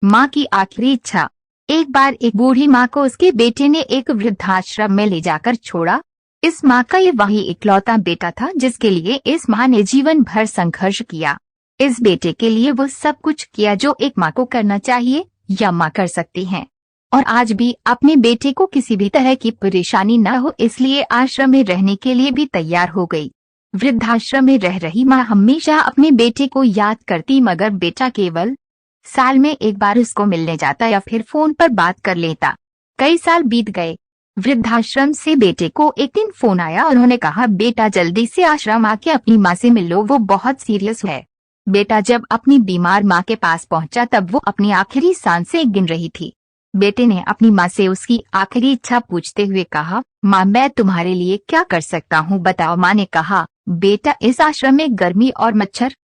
माँ की आखिरी इच्छा। एक बार एक बूढ़ी माँ को उसके बेटे ने एक वृद्धाश्रम में ले जाकर छोड़ा। इस माँ का ये वही इकलौता बेटा था जिसके लिए इस माँ ने जीवन भर संघर्ष किया। इस बेटे के लिए वो सब कुछ किया जो एक माँ को करना चाहिए या माँ कर सकती है। और आज भी अपने बेटे को किसी भी तरह की परेशानी न हो इसलिए आश्रम में रहने के लिए भी तैयार हो गई। वृद्धाश्रम में रह रही माँ हमेशा अपने बेटे को याद करती मगर बेटा केवल साल में एक बार उसको मिलने जाता या फिर फोन पर बात कर लेता। कई साल बीत गए। वृद्धाश्रम से बेटे को एक दिन फोन आया। उन्होंने कहा, बेटा जल्दी से आश्रम आके अपनी माँ से मिल लो, वो बहुत सीरियस है। बेटा जब अपनी बीमार माँ के पास पहुंचा तब वो अपनी आखिरी सांसें गिन रही थी। बेटे ने अपनी माँ से उसकी आखिरी इच्छा पूछते हुए कहा, माँ मैं तुम्हारे लिए क्या कर सकता हूँ बताओ। माँ ने कहा, बेटा इस आश्रम में गर्मी और मच्छर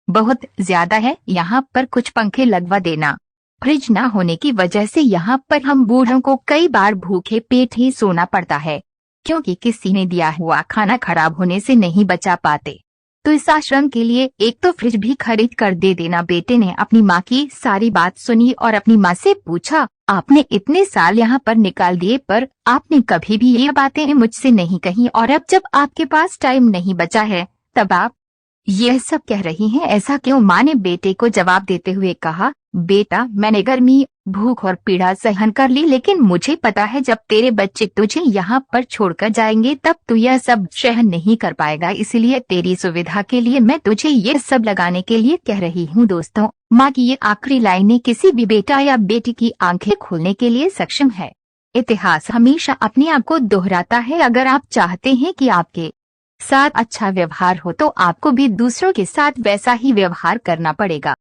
बहुत ज्यादा है, यहाँ पर कुछ पंखे लगवा देना। फ्रिज न होने की वजह से यहाँ पर हम बूढ़ों को कई बार भूखे पेट ही सोना पड़ता है क्योंकि किसी ने दिया हुआ खाना खराब होने से नहीं बचा पाते। तो इस आश्रम के लिए एक तो फ्रिज भी खरीद कर दे देना। बेटे ने अपनी माँ की सारी बात सुनी और अपनी माँ से पूछा, आपने इतने साल यहाँ पर निकाल दिए पर आपने कभी भी ये बातें मुझसे नहीं कही और अब जब आपके पास टाइम नहीं बचा है तब आप यह सब कह रही हैं, ऐसा क्यों? माँ ने बेटे को जवाब देते हुए कहा, बेटा मैंने गर्मी भूख और पीड़ा सहन कर ली लेकिन मुझे पता है जब तेरे बच्चे तुझे यहाँ पर छोड़कर जाएंगे तब तू यह सब सहन नहीं कर पाएगा, इसलिए तेरी सुविधा के लिए मैं तुझे ये सब लगाने के लिए कह रही हूँ। दोस्तों, माँ की ये आखिरी लाइनें किसी भी बेटा या बेटी की आंखें खोलने के लिए सक्षम है। इतिहास हमेशा अपने आप को दोहराता है। अगर आप चाहते हैं कि आपके साथ अच्छा व्यवहार हो तो आपको भी दूसरों के साथ वैसा ही व्यवहार करना पड़ेगा।